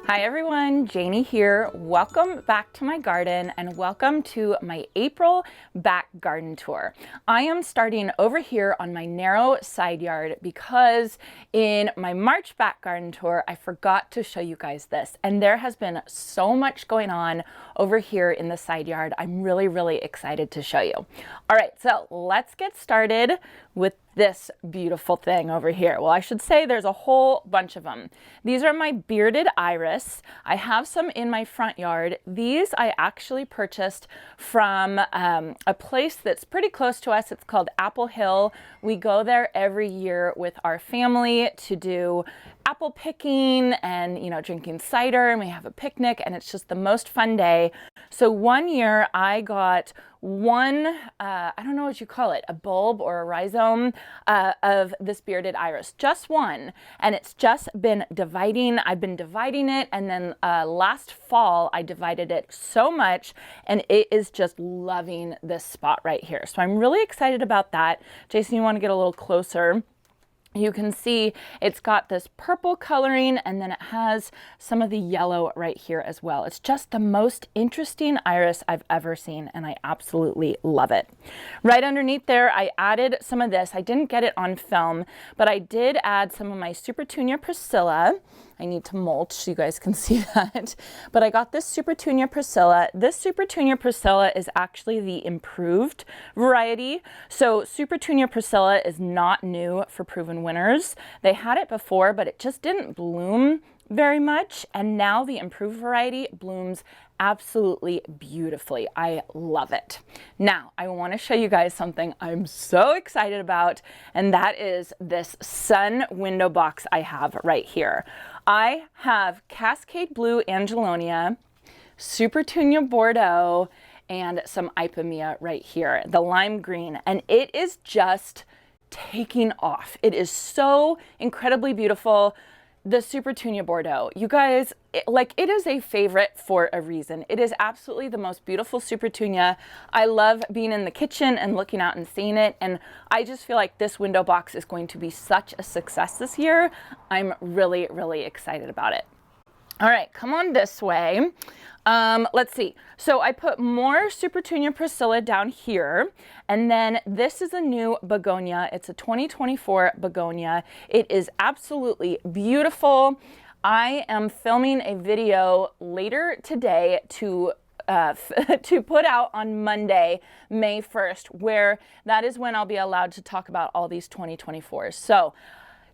Hi everyone, Janie here. Welcome back to my garden and welcome to my April back garden tour. I am starting over here on my narrow side yard because in my March back garden tour, I forgot to show you guys this, and there has been so much going on over here in the side yard. I'm really excited to show you. All right, so let's get started with this beautiful thing over here. Well, I should say there's a whole bunch of them. These are my bearded iris. I have some in my front yard. These I actually purchased from a place that's pretty close to us. It's called Apple Hill. We go there every year with our family to do apple picking and, you know, drinking cider, and we have a picnic, and it's just the most fun day. So one year I got one, I don't know what you call it, a bulb or a rhizome of this bearded iris, just one. And it's just been dividing. I've been dividing it. And then last fall, I divided it so much, and it is just loving this spot right here. So I'm really excited about that. Jason, you want to get a little closer? You can see it's got this purple coloring, and then it has some of the yellow right here as well. It's just the most interesting iris I've ever seen, and I absolutely love it. Right underneath there, I added some of this. I didn't get it on film, but I did add some of my Supertunia Priscilla. I need to mulch so you guys can see that. But I got this Supertunia Priscilla. This Supertunia Priscilla is actually the improved variety. So Supertunia Priscilla is not new for proven winners. They had it before, but it just didn't bloom very much. And now the improved variety blooms absolutely beautifully. I love it. Now, I want to show you guys something I'm so excited about, and that is this sun window box I have right here. I have Cascade Blue Angelonia, Supertunia Bordeaux, and some Ipomoea right here, the lime green, and it is just taking off. It is so incredibly beautiful. The Supertunia Bordeaux, you guys, it is a favorite for a reason. It is absolutely the most beautiful Supertunia. I love being in the kitchen and looking out and seeing it, and I just feel like this window box is going to be such a success this year. I'm really excited about it. All right, come on this way. Let's see. So I put more Supertunia Priscilla down here, and then this is a new Begonia. It's a 2024 Begonia. It is absolutely beautiful. I am filming a video later today to put out on Monday, May 1st, where that is when I'll be allowed to talk about all these 2024s. So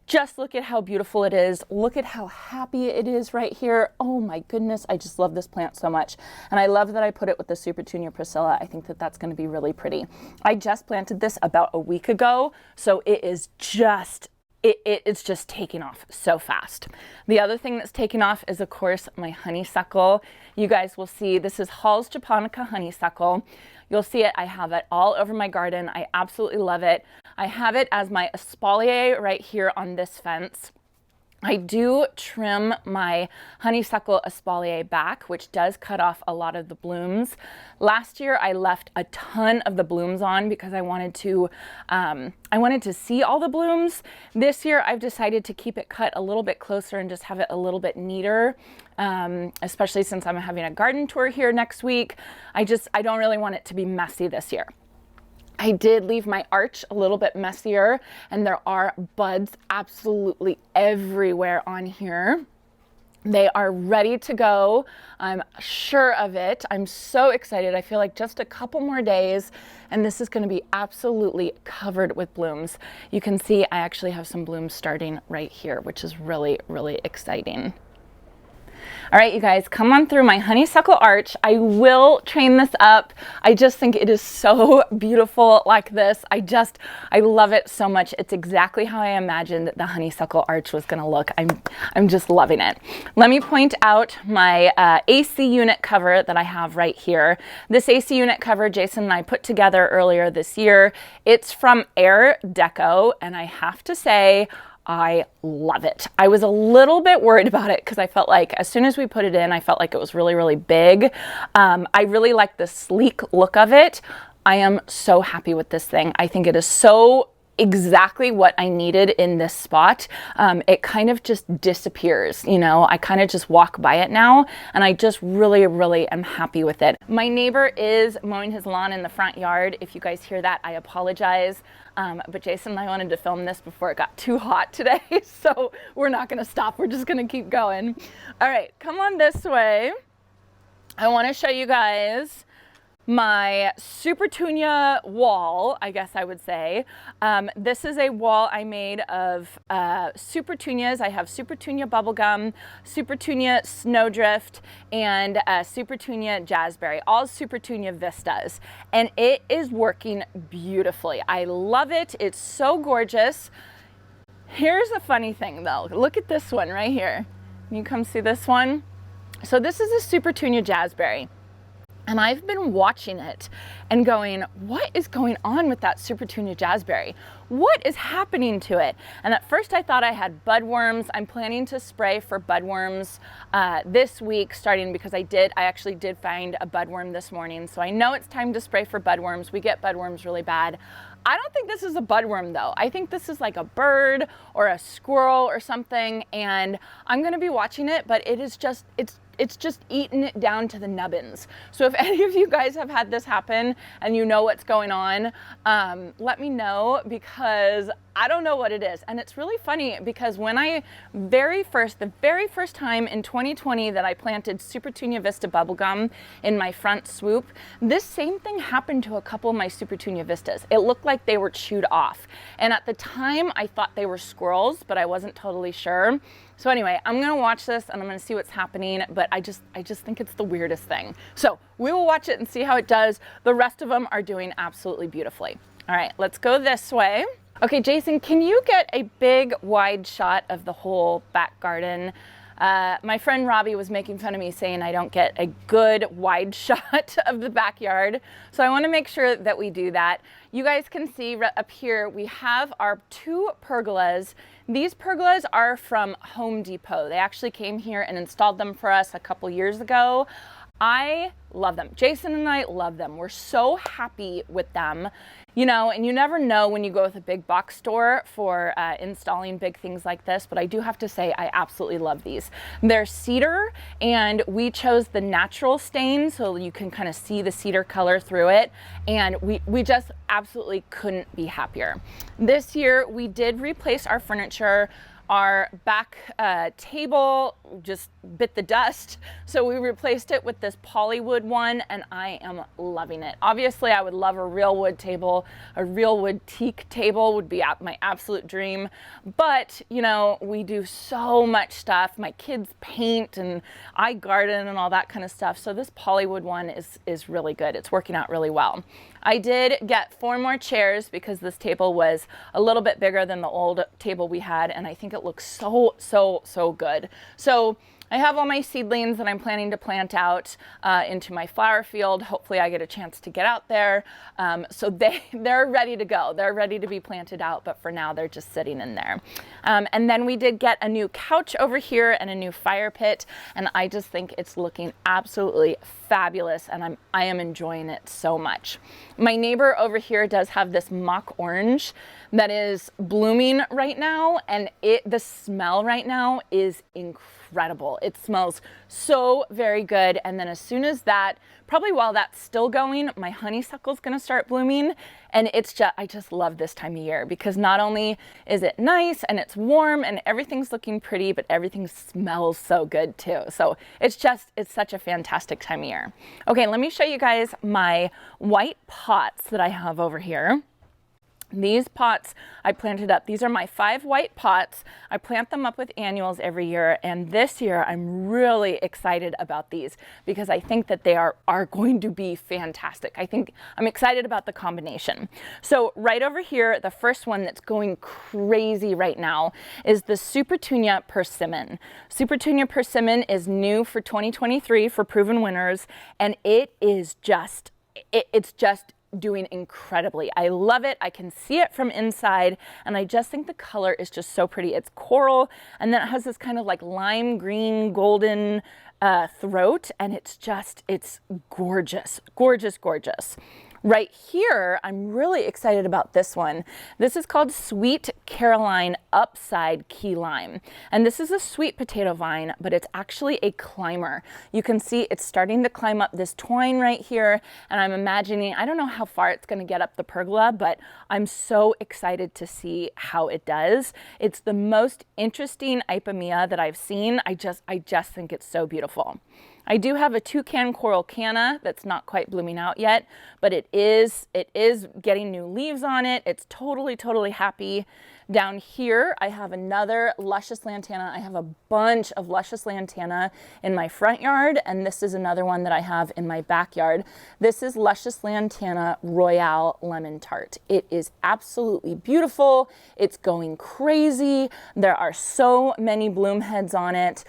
just look at how beautiful it is. Look at how happy it is right here. Oh my goodness, I just love this plant so much. And I love that I put it with the Supertunia Priscilla. I think that that's going to be really pretty. I just planted this about a week ago, so it is just it's just taking off so fast. The other thing that's taken off is, of course, my honeysuckle. You guys will see this is Fatso Japonica honeysuckle. You'll see it. I have it all over my garden. I absolutely love it. I have it as my espalier right here on this fence. I do trim my honeysuckle espalier back, which does cut off a lot of the blooms. Last year, I left a ton of the blooms on because I wanted to see all the blooms. This year, I've decided to keep it cut a little bit closer and just have it a little bit neater, especially since I'm having a garden tour here next week. I don't really want it to be messy this year. I did leave my arch a little bit messier, and there are buds absolutely everywhere on here. They are ready to go. I'm sure of it. I'm so excited. I feel like just a couple more days, and this is going to be absolutely covered with blooms. You can see I actually have some blooms starting right here, which is really exciting. All right, you guys, come on through my honeysuckle arch. I will train this up. I just think it is so beautiful like this. I love it so much. It's exactly how I imagined the honeysuckle arch was gonna look. I'm just loving it. Let me point out my AC unit cover that I have right here. This AC unit cover, Jason and I put together earlier this year. It's from Air Deco, and I have to say, I love it. I was a little bit worried about it because I felt like as soon as we put it in, I felt like it was really big. I really like the sleek look of it. I am so happy with this thing. I think it is so exactly what I needed in this spot. It kind of just disappears, you know, I kind of just walk by it now, and I just really am happy with it. My neighbor is mowing his lawn in the front yard. If you guys hear that, I apologize. But Jason and I wanted to film this before it got too hot today, so we're not gonna stop, we're just gonna keep going. All right, come on this way. I wanna show you guys my Supertunia wall, I guess I would say. This is a wall I made of Supertunias. I have Supertunia bubblegum, Supertunia snowdrift, and Supertunia jazzberry, all Supertunia vistas. And it is working beautifully. I love it. It's so gorgeous. Here's the funny thing though. Look at this one right here. Can you come see this one? So this is a Supertunia jazzberry. And I've been watching it and going, what is going on with that Supertunia jazzberry? What is happening to it? And at first I thought I had budworms. I'm planning to spray for budworms this week starting, because I actually did find a budworm this morning. So I know it's time to spray for budworms. We get budworms really bad. I don't think this is a budworm though. I think this is like a bird or a squirrel or something, and I'm gonna be watching it, but it is just, it's just eating it down to the nubbins. So if any of you guys have had this happen and you know what's going on, let me know, because I don't know what it is. And it's really funny because when the very first time in 2020 that I planted Supertunia Vista bubblegum in my front swoop, this same thing happened to a couple of my Supertunia Vistas. It looked like they were chewed off. And at the time I thought they were squirrels, but I wasn't totally sure. So anyway, I'm gonna watch this and I'm gonna see what's happening, but I just think it's the weirdest thing. So we will watch it and see how it does. The rest of them are doing absolutely beautifully. All right, let's go this way. Okay, Jason, can you get a big wide shot of the whole back garden? My friend Robbie was making fun of me saying I don't get a good wide shot of the backyard. So I want to make sure that we do that. You guys can see right up here, we have our 2 pergolas. These pergolas are from Home Depot. They actually came here and installed them for us a couple years ago. I love them. Jason and I love them. We're so happy with them. You know, and you never know when you go with a big box store for installing big things like this, but I do have to say I absolutely love these. They're cedar, and we chose the natural stain so you can kind of see the cedar color through it, and we just absolutely couldn't be happier. This year we did replace our furniture. Our back table just bit the dust, so we replaced it with this polywood one, and I am loving it. Obviously, I would love a real wood table. A real wood teak table would be my absolute dream, but you know, we do so much stuff. My kids paint and I garden and all that kind of stuff, so this polywood one is really good. It's working out really well. I did get 4 more chairs because this table was a little bit bigger than the old table we had, and I think it looks so good. So I have all my seedlings that I'm planning to plant out into my flower field. Hopefully I get a chance to get out there. So they're ready to go. They're ready to be planted out, but for now they're just sitting in there. And then we did get a new couch over here and a new fire pit, and I just think it's looking absolutely fabulous, and I am enjoying it so much. My neighbor over here does have this mock orange that is blooming right now, and the smell right now is incredible. It smells so very good. And then as soon as that, probably while that's still going, my honeysuckle is going to start blooming. And I just love this time of year, because not only is it nice and it's warm and everything's looking pretty, but everything smells so good too. So it's such a fantastic time of year. Okay, let me show you guys my white pots that I have over here. These pots I planted up. These are my 5 white pots. I plant them up with annuals every year, and this year I'm really excited about these because I think that they are going to be fantastic. I'm excited about the combination. So right over here, the first one that's going crazy right now is the Supertunia Persimmon. Supertunia Persimmon is new for 2023 for proven winners, and it's just doing incredibly. I love it. I can see it from inside, and I just think the color is just so pretty. It's coral, and then it has this kind of like lime green golden throat, and it's gorgeous, gorgeous, gorgeous. Right here, I'm really excited about this one. This is called Sweet Caroline Upside Key Lime. And this is a sweet potato vine, but it's actually a climber. You can see it's starting to climb up this twine right here. And I'm imagining, I don't know how far it's gonna get up the pergola, but I'm so excited to see how it does. It's the most interesting Ipomoea that I've seen. I just think it's so beautiful. I do have a toucan coral canna that's not quite blooming out yet, but it is getting new leaves on it. It's totally happy. Down here, I have another luscious lantana. I have a bunch of luscious lantana in my front yard, and this is another one that I have in my backyard. This is luscious lantana Royale Lemon Tart. It is absolutely beautiful. It's going crazy. There are so many bloom heads on it.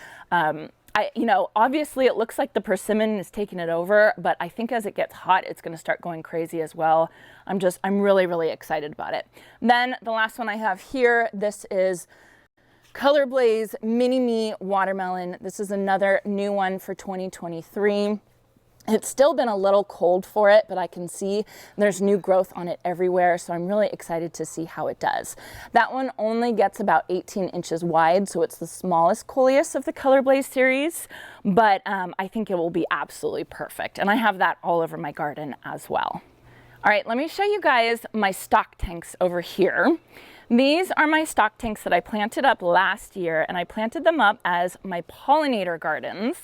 You know, obviously it looks like the persimmon is taking it over, but I think as it gets hot, it's going to start going crazy as well. I'm really excited about it. Then the last one I have here, this is Color Blaze Mini Me Watermelon. This is another new one for 2023. It's still been a little cold for it, but I can see there's new growth on it everywhere, so I'm really excited to see how it does. That one only gets about 18 inches wide, so it's the smallest coleus of the Color Blaze series, but I think it will be absolutely perfect, and I have that all over my garden as well. All right, let me show you guys my stock tanks over here. These are my stock tanks that I planted up last year, and I planted them up as my pollinator gardens,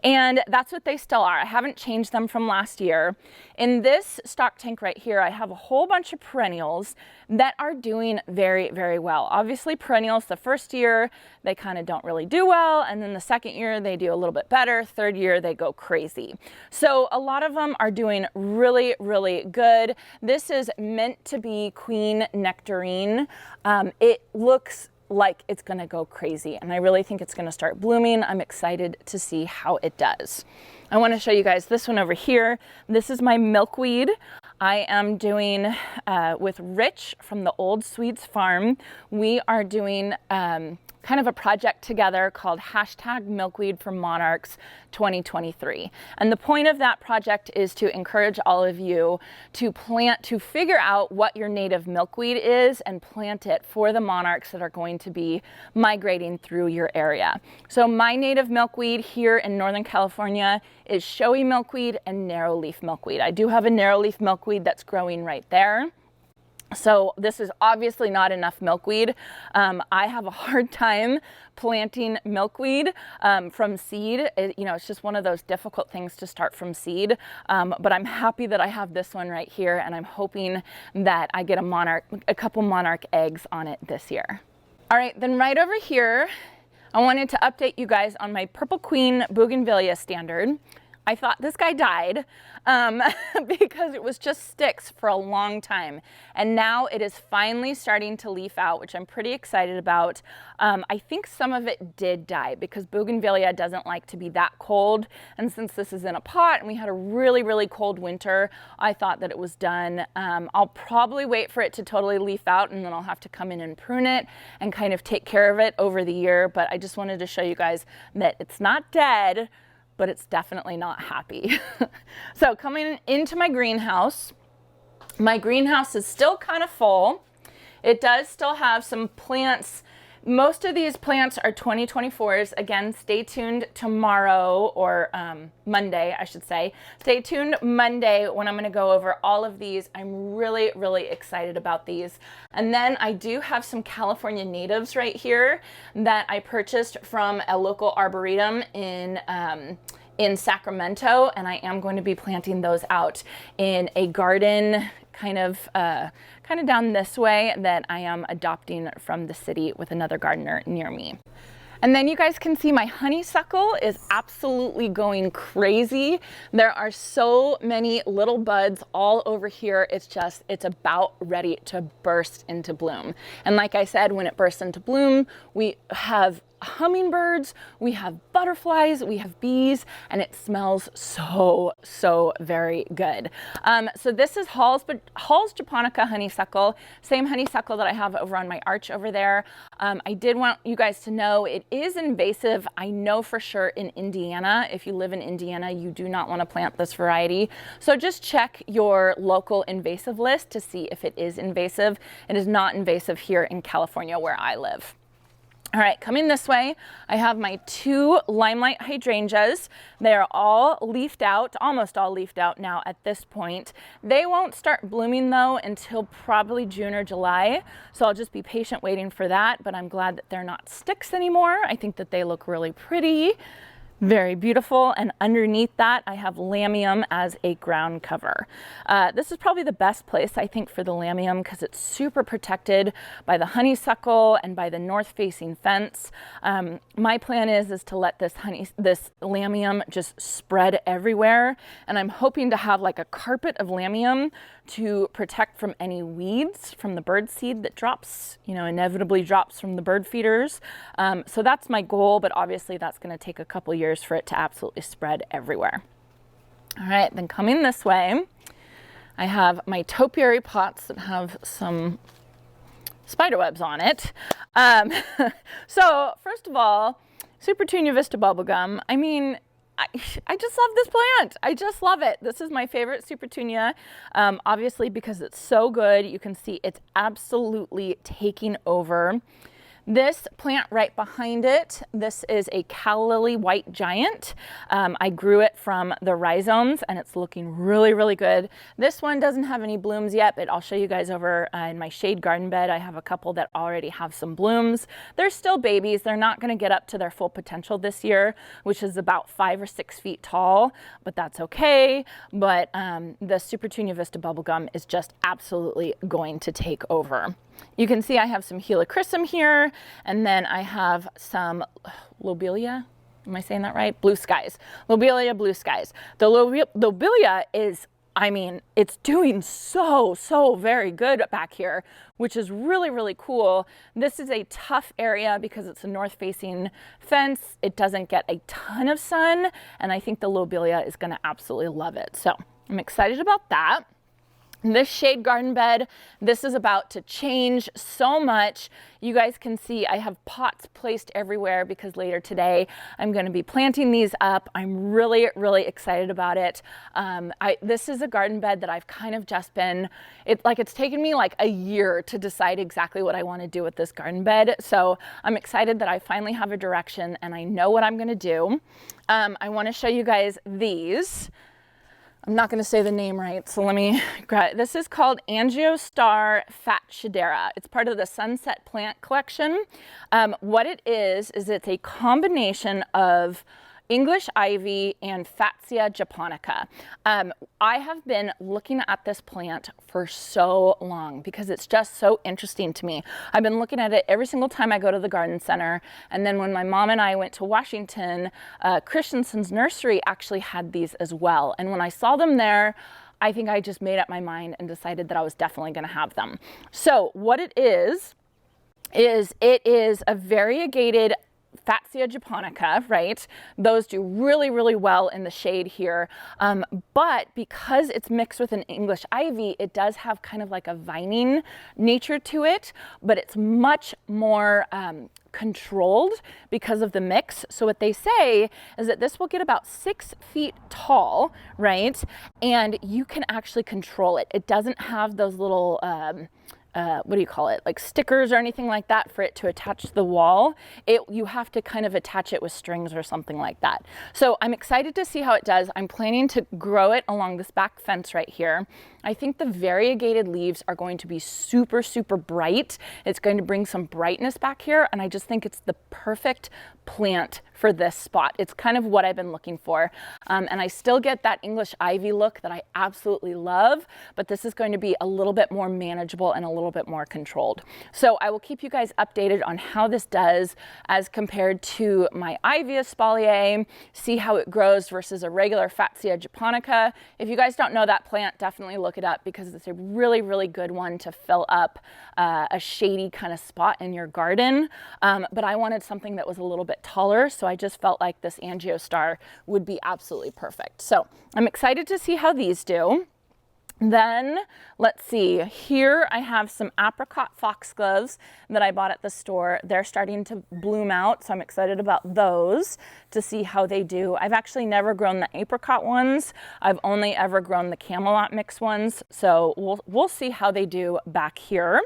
and that's what they still are. I haven't changed them from last year. In this stock tank right here, I have a whole bunch of perennials that are doing very well. Obviously perennials, the first year, they kind of don't really do well, and then the second year they do a little bit better. Third year they go crazy. So a lot of them are doing really good. This is meant to be Queen Nectarine. It looks like it's gonna go crazy, and I really think it's gonna start blooming. I'm excited to see how it does. I wanna show you guys this one over here. This is my milkweed. I am doing with Rich from the Old Swedes Farm. We are doing kind of a project together called #MilkweedForMonarchs 2023. And the point of that project is to encourage all of you to figure out what your native milkweed is and plant it for the monarchs that are going to be migrating through your area. So my native milkweed here in Northern California is showy milkweed and narrowleaf milkweed. I do have a narrowleaf milkweed that's growing right there. So this is obviously not enough milkweed. I have a hard time planting milkweed from seed. It's just one of those difficult things to start from seed. But I'm happy that I have this one right here, and I'm hoping that I get a couple monarch eggs on it this year. All right, then right over here, I wanted to update you guys on my Purple Queen Bougainvillea standard. I thought this guy died because it was just sticks for a long time. And now it is finally starting to leaf out, which I'm pretty excited about. I think some of it did die because Bougainvillea doesn't like to be that cold. And since this is in a pot and we had a really cold winter, I thought that it was done. I'll probably wait for it to totally leaf out, and then I'll have to come in and prune it and kind of take care of it over the year. But I just wanted to show you guys that it's not dead, but it's definitely not happy. So coming into my greenhouse is still kind of full. It does still have some plants. Most of these plants are 2024s. Again, stay tuned tomorrow, or Monday, I should say. Stay tuned Monday when I'm gonna go over all of these. I'm really excited about these. And then I do have some California natives right here that I purchased from a local arboretum in Sacramento, and I am going to be planting those out in a garden kind of down this way that I am adopting from the city with another gardener near me. And then you guys can see my honeysuckle is absolutely going crazy. There are so many little buds all over here. It's about ready to burst into bloom. And like I said, when it bursts into bloom, we have hummingbirds, we have butterflies, we have bees, and it smells so, so very good. So this is Hall's Japonica honeysuckle, same honeysuckle that I have over on my arch over there. I did want you guys to know it is invasive. I know for sure in Indiana, if you live in Indiana, you do not want to plant this variety. So just check your local invasive list to see if it is invasive. It is not invasive here in California where I live. All right, coming this way, I have my 2 Limelight Hydrangeas. They are all leafed out, almost all leafed out now at this point. They won't start blooming though until probably June or July. So I'll just be patient waiting for that, but I'm glad that they're not sticks anymore. I think that they look really pretty. Very beautiful, and underneath that I have lamium as a ground cover. This is probably the best place I think for the lamium because it's super protected by the honeysuckle and by the north-facing fence. My plan is to let this lamium just spread everywhere, and I'm hoping to have like a carpet of lamium to protect from any weeds from the bird seed that drops, you know, inevitably drops from the bird feeders. So that's my goal, but obviously that's going to take a couple years for it to absolutely spread everywhere. All right, then coming this way, I have my topiary pots that have some spider webs on it. So first of all, Supertunia Vista bubblegum. I mean, I just love this plant. I just love it. This is my favorite Supertunia, obviously because it's so good. You can see it's absolutely taking over. This plant right behind it, this is a Calla lily white giant. I grew it from the rhizomes and it's looking really, really good. This one doesn't have any blooms yet, but I'll show you guys over in my shade garden bed. I have a couple that already have some blooms. They're still babies. They're not going to get up to their full potential this year, which is about 5 or 6 feet tall, but that's okay. But the Supertunia Vista bubblegum is just absolutely going to take over. You can see I have some helichrysum here, and then I have some lobelia. Am I saying that right? Blue skies. Lobelia blue skies. The lobelia is, I mean, it's doing so very good back here, which is really, really cool. This is a tough area because it's a north-facing fence. It doesn't get a ton of sun, and I think the lobelia is going to absolutely love it. So I'm excited about that. This shade garden bed, this is about to change so much. You guys can see I have pots placed everywhere because later today I'm going to be planting these up. I'm really, really excited about it. This is a garden bed that I've kind of just been, it's taken me like a year to decide exactly what I want to do with this garden bed. So I'm excited that I finally have a direction and I know what I'm going to do. I want to show you guys these. I'm not going to say the name right, so let me grab it. This is called Angiostar fatsidera. It's part of the Sunset Plant Collection. What it is it's a combination of English ivy and Fatso Japonica. I have been looking at this plant for so long because it's just so interesting to me. I've been looking at it every single time I go to the garden center. And then when my mom and I went to Washington, Christensen's nursery actually had these as well. And when I saw them there, I think I just made up my mind and decided that I was definitely going to have them. So what it is it is a variegated Fatso Japonica, right? Those do really, really well in the shade here. But because it's mixed with an English ivy, it does have kind of like a vining nature to it, but it's much more controlled because of the mix. So what they say is that this will get about 6 feet tall, right? And you can actually control it. It doesn't have those little what do you call it, like stickers or anything like that for it to attach to the wall. You have to kind of attach it with strings or something like that. So I'm excited to see how it does. I'm planning to grow it along this back fence right here. I think the variegated leaves are going to be super, super bright. It's going to bring some brightness back here, and I just think it's the perfect plant for this spot. It's kind of what I've been looking for. And I still get that English ivy look that I absolutely love, but this is going to be a little bit more manageable and a little bit more controlled. So I will keep you guys updated on how this does as compared to my ivy espalier, see how it grows versus a regular Fatso Japonica. If you guys don't know that plant, definitely look look it up because it's a really, really good one to fill up a shady kind of spot in your garden. But I wanted something that was a little bit taller, so I just felt like this Angiostar would be absolutely perfect. So I'm excited to see how these do. Then let's see, here I have some apricot foxgloves that I bought at the store. They're starting to bloom out, so I'm excited about those to see how they do. I've actually never grown the apricot ones. I've only ever grown the Camelot mix ones, so we'll see how they do back here.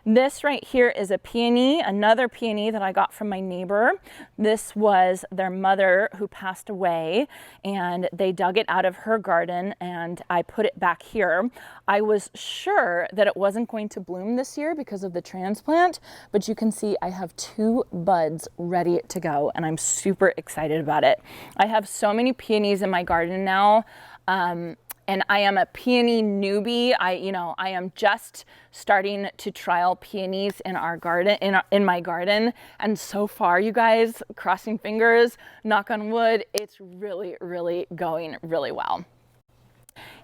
This right here is a peony, another peony that I got from my neighbor. This was their mother who passed away, and they dug it out of her garden, and I put it back here. I was sure that it wasn't going to bloom this year because of the transplant, but you can see I have 2 buds ready to go, and I'm super excited about it. I have so many peonies in my garden now. And I am a peony newbie. I am just starting to trial peonies in our garden, in my garden. And so far, you guys, crossing fingers, knock on wood, it's really, really going really well.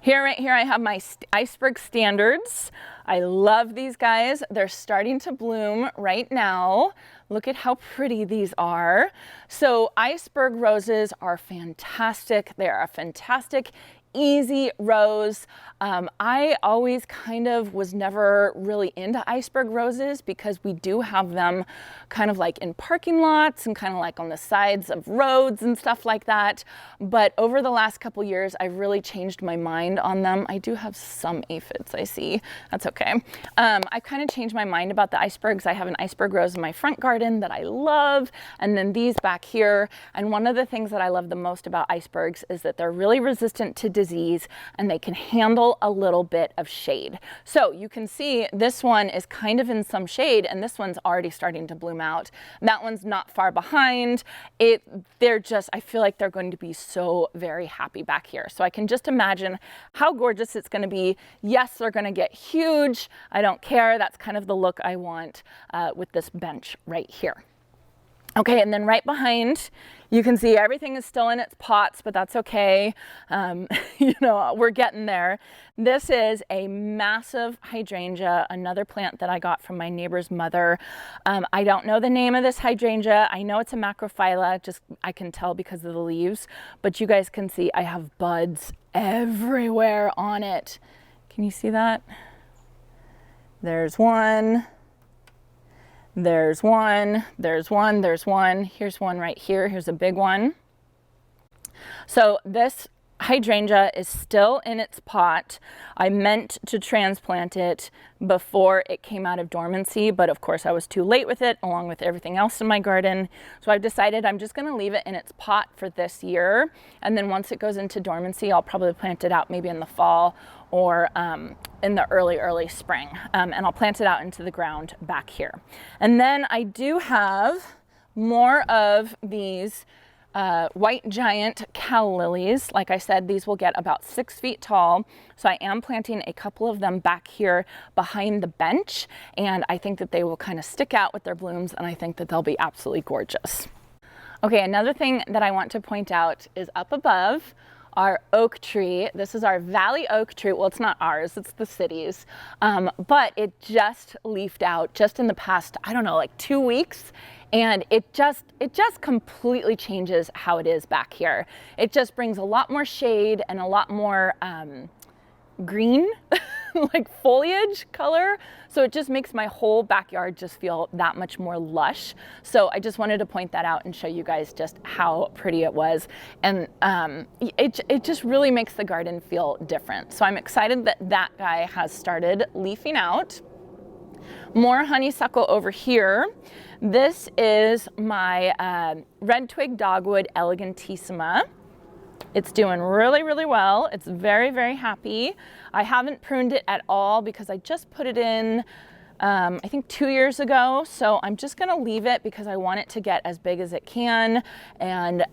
Right here, I have my Iceberg Standards. I love these guys. They're starting to bloom right now. Look at how pretty these are. So Iceberg Roses are fantastic. They are a fantastic easy rose. I always kind of was never really into Iceberg Roses because we do have them kind of like in parking lots and kind of like on the sides of roads and stuff like that. But over the last couple years, I've really changed my mind on them. I do have some aphids, I see. That's okay. I kind of changed my mind about the icebergs. I have an iceberg rose in my front garden that I love, and then these back here. And one of the things that I love the most about icebergs is that they're really resistant to disease and they can handle a little bit of shade. So you can see this one is kind of in some shade, and this one's already starting to bloom out. That one's not far behind. I feel like they're going to be so very happy back here. So I can just imagine how gorgeous it's going to be. Yes, they're going to get huge. I don't care. That's kind of the look I want with this bench right here. Okay, and then right behind, you can see everything is still in its pots, but that's okay. We're getting there. This is a massive hydrangea, another plant that I got from my neighbor's mother. I don't know the name of this hydrangea. I know it's a macrophylla, just I can tell because of the leaves, but you guys can see I have buds everywhere on it. Can you see that? There's one. There's one, there's one, there's one. Here's one right here. Here's a big one. So this hydrangea is still in its pot. I meant to transplant it before it came out of dormancy, but of course I was too late with it along with everything else in my garden. So I've decided I'm just going to leave it in its pot for this year. And then once it goes into dormancy, I'll probably plant it out maybe in the fall or in the early spring. And I'll plant it out into the ground back here. And then I do have more of these white giant calla lilies. Like I said, these will get about 6 feet tall. So I am planting a couple of them back here behind the bench. And I think that they will kind of stick out with their blooms, and I think that they'll be absolutely gorgeous. Okay, another thing that I want to point out is up above our oak tree. This is our valley oak tree. Well, it's not ours, it's the city's. But it just leafed out just in the past, I don't know, like 2 weeks. And it just completely changes how it is back here. It just brings a lot more shade and a lot more green, like foliage color. So it just makes my whole backyard just feel that much more lush. So I just wanted to point that out and show you guys just how pretty it was. And it just really makes the garden feel different. So I'm excited that that guy has started leafing out. More honeysuckle over here. This is my red twig dogwood elegantissima. It's doing really, really well. It's very, very happy. I haven't pruned it at all because I just put it in I think 2 years ago. So I'm just gonna leave it because I want it to get as big as it can and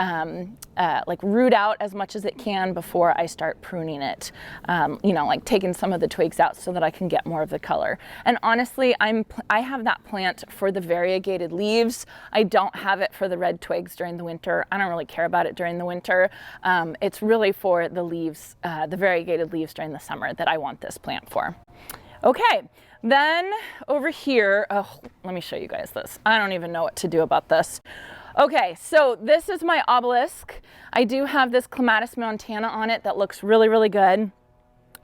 like root out as much as it can before I start pruning it. You know, like taking some of the twigs out so that I can get more of the color. And honestly, I have that plant for the variegated leaves. I don't have it for the red twigs during the winter. I don't really care about it during the winter. It's really for the leaves, the variegated leaves during the summer that I want this plant for. Okay, then over here, oh, let me show you guys this. I don't even know what to do about this. Okay, so this is my obelisk. I do have this Clematis montana on it that looks really, really good.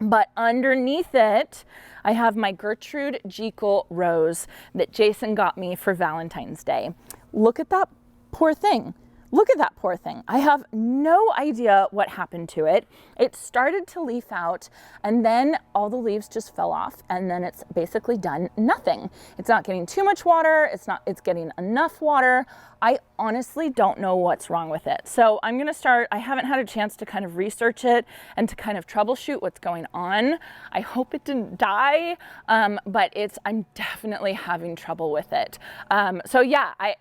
But underneath it, I have my Gertrude Jekyll rose that Jason got me for Valentine's Day. Look at that poor thing. Look at that poor thing. I have no idea what happened to it. It started to leaf out and then all the leaves just fell off and then it's basically done nothing. It's not getting too much water. It's getting enough water. I honestly don't know what's wrong with it. So I'm gonna start, I haven't had a chance to kind of research it and to kind of troubleshoot what's going on. I hope it didn't die, but I'm definitely having trouble with it. So yeah, I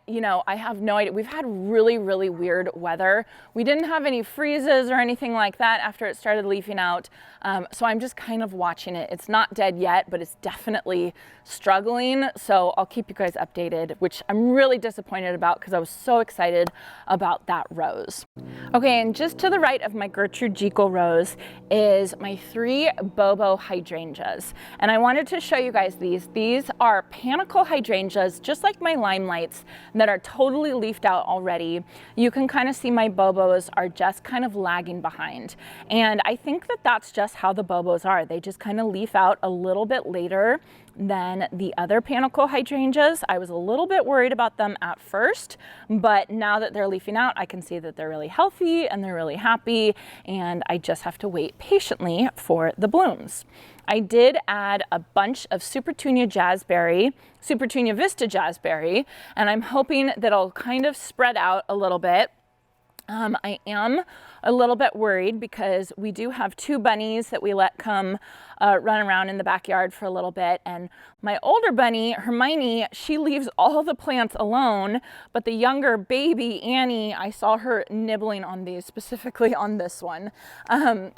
have no idea. We've had really, really weird weather. We didn't have any freezes or anything like that after it started leafing out. So I'm just kind of watching it. It's not dead yet, but it's definitely struggling. So I'll keep you guys updated, which I'm really disappointed about because I was so excited about that rose. Okay, and just to the right of my Gertrude Jekyll rose is my 3 Bobo hydrangeas. And I wanted to show you guys these. These are panicle hydrangeas, just like my limelights, that are totally leafed out already. You can kind of see my Bobos are just kind of lagging behind. And I think that that's just how the Bobos are. They just kind of leaf out a little bit later than the other panicle hydrangeas. I was a little bit worried about them at first, but now that they're leafing out, I can see that they're really healthy and they're really happy, and I just have to wait patiently for the blooms. I did add a bunch of Supertunia Vista Jazzberry, and I'm hoping that it'll kind of spread out a little bit. I am a little bit worried because we do have 2 bunnies that we let come run around in the backyard for a little bit, and my older bunny, Hermione, she leaves all the plants alone, but the younger baby, Annie, I saw her nibbling on these, specifically on this one.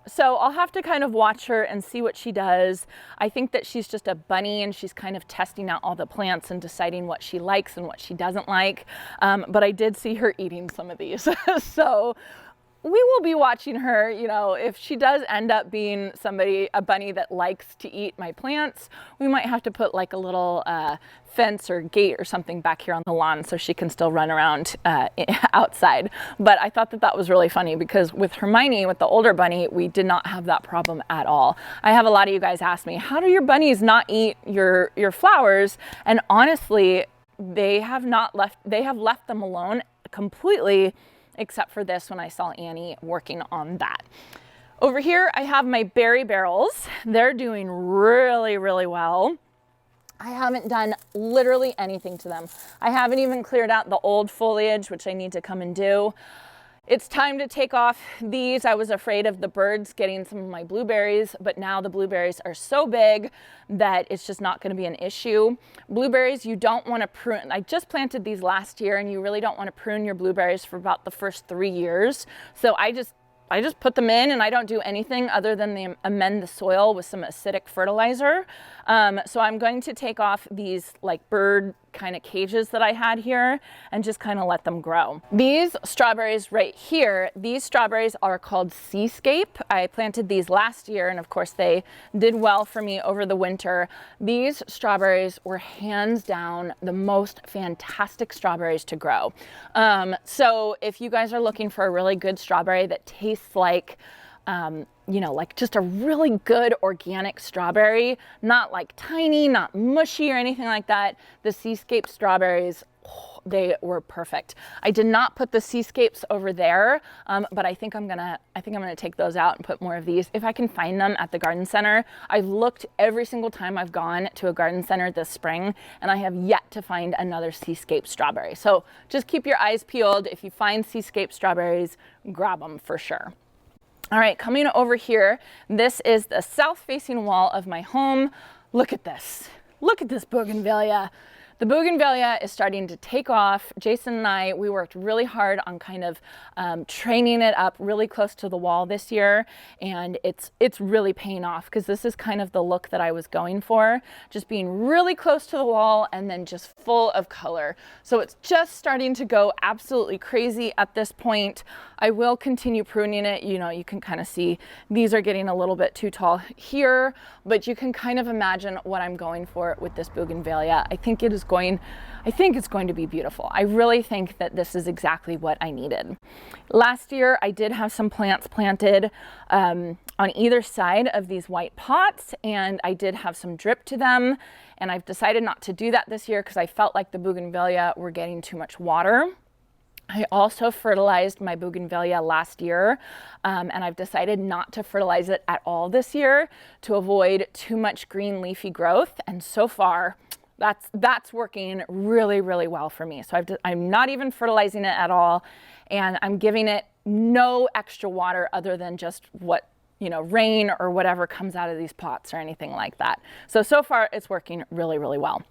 So I'll have to kind of watch her and see what she does. I think that she's just a bunny and she's kind of testing out all the plants and deciding what she likes and what she doesn't like, but I did see her eating some of these. So we will be watching her. You know, if she does end up being a bunny that likes to eat my plants, we might have to put like a little fence or gate or something back here on the lawn so she can still run around outside. But I thought that was really funny because with Hermione, with the older bunny, we did not have that problem at all. I have a lot of you guys ask me, how do your bunnies not eat your flowers? And honestly, they have left them alone completely, except for this when I saw Annie working on that. Over here, I have my berry barrels. They're doing really, really well. I haven't done literally anything to them. I haven't even cleared out the old foliage, which I need to come and do. It's time to take off these. I was afraid of the birds getting some of my blueberries, but now the blueberries are so big that it's just not going to be an issue. Blueberries, you don't want to prune. I just planted these last year, and you really don't want to prune your blueberries for about the first 3 years. So I just put them in, and I don't do anything other than amend the soil with some acidic fertilizer. So I'm going to take off these like bird kind of cages that I had here and just kind of let them grow. These strawberries right here, these strawberries are called Seascape. I planted these last year, and of course they did well for me over the winter. These strawberries were hands down the most fantastic strawberries to grow. So if you guys are looking for a really good strawberry that tastes like you know, like just a really good organic strawberry, not like tiny, not mushy or anything like that, the Seascape strawberries, they were perfect. I did not put the Seascapes over there, but I think I'm gonna take those out and put more of these if I can find them at the garden center. I've looked every single time I've gone to a garden center this spring, and I have yet to find another Seascape strawberry. So just keep your eyes peeled. If you find Seascape strawberries, grab them for sure. All right, coming over here, this is the south-facing wall of my home. Look at this. Look at this Bougainvillea. The Bougainvillea is starting to take off. Jason and I, we worked really hard on kind of training it up really close to the wall this year, and it's really paying off because this is kind of the look that I was going for, just being really close to the wall and then just full of color. So it's just starting to go absolutely crazy at this point. I will continue pruning it. You know, you can kind of see these are getting a little bit too tall here, but you can kind of imagine what I'm going for with this Bougainvillea. I think it's going to be beautiful. I really think that this is exactly what I needed. Last year, I did have some plants planted on either side of these white pots, and I did have some drip to them, and I've decided not to do that this year because I felt like the Bougainvillea were getting too much water. I also fertilized my Bougainvillea last year, and I've decided not to fertilize it at all this year to avoid too much green leafy growth, and so far, that's working really, really well for me. So I'm not even fertilizing it at all, and I'm giving it no extra water other than just what, you know, rain or whatever comes out of these pots or anything like that. So far it's working really, really well.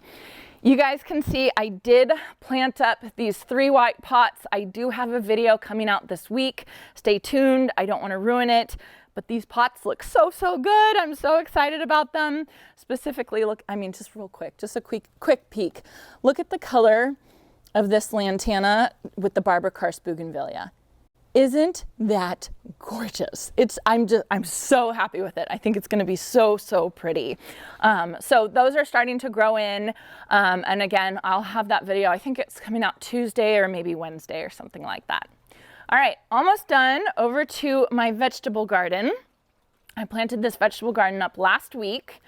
You guys can see I did plant up these 3 white pots. I do have a video coming out this week. Stay tuned. I don't want to ruin it. But these pots look so good. I'm so excited about them. Specifically, look, I mean, just real quick, just a quick peek. Look at the color of this lantana with the Barber-Karst Bougainvillea. Isn't that gorgeous? I'm so happy with it. I think it's going to be so pretty. So those are starting to grow in. And again, I'll have that video. I think it's coming out Tuesday or maybe Wednesday or something like that. All right, almost done. Over to my vegetable garden. I planted this vegetable garden up last week.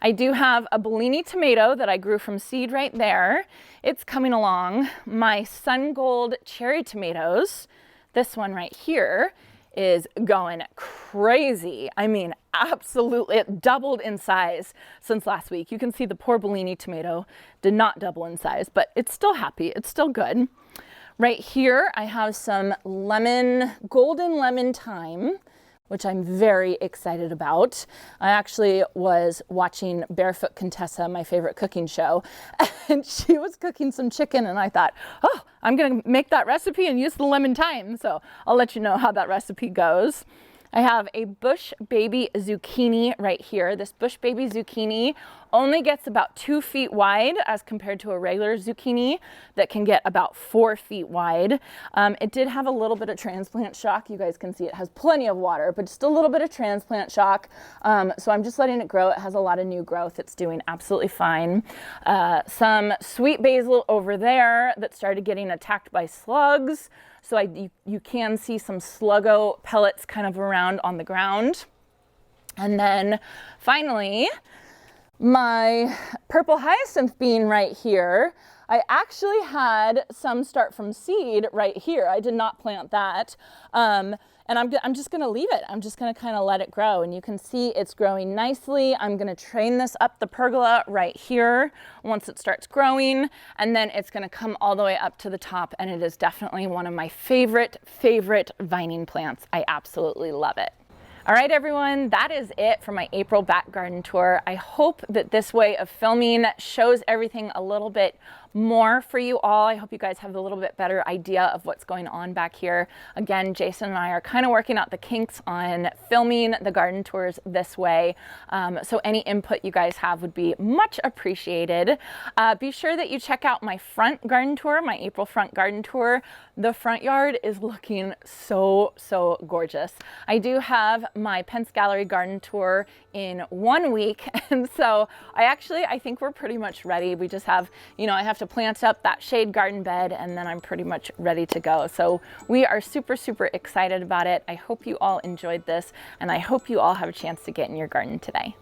I do have a Bellini tomato that I grew from seed right there. It's coming along. My Sun Gold cherry tomatoes, this one right here, is going crazy. I mean, absolutely, it doubled in size since last week. You can see the poor Bellini tomato did not double in size, but it's still happy. It's still good. Right here, I have some golden lemon thyme, which I'm very excited about. I actually was watching Barefoot Contessa, my favorite cooking show, and she was cooking some chicken, and I thought, oh, I'm gonna make that recipe and use the lemon thyme. So I'll let you know how that recipe goes. I have a bush baby zucchini right here. This bush baby zucchini only gets about 2 feet wide as compared to a regular zucchini that can get about 4 feet wide. It did have a little bit of transplant shock. You guys can see it has plenty of water, but just a little bit of transplant shock. So I'm just letting it grow. It has a lot of new growth. It's doing absolutely fine. Some sweet basil over there that started getting attacked by slugs. So you can see some sluggo pellets kind of around on the ground. And then finally, my purple hyacinth bean right here. I actually had some start from seed right here. I did not plant that. And I'm just gonna leave it. I'm just gonna kind of let it grow. And you can see it's growing nicely. I'm gonna train this up the pergola right here once it starts growing. And then it's gonna come all the way up to the top. And it is definitely one of my favorite vining plants. I absolutely love it. All right, everyone, that is it for my April back garden tour. I hope that this way of filming shows everything a little bit more for you all. I hope you guys have a little bit better idea of what's going on back here. Again, Jason and I are kind of working out the kinks on filming the garden tours this way. So any input you guys have would be much appreciated. Be sure that you check out my front garden tour, my April front garden tour. The front yard is looking so gorgeous. I do have my Pence Gallery garden tour in 1 week, and so I think we're pretty much ready. We just have, I have to plant up that shade garden bed, and then I'm pretty much ready to go. So we are super excited about it. I hope you all enjoyed this, and I hope you all have a chance to get in your garden today.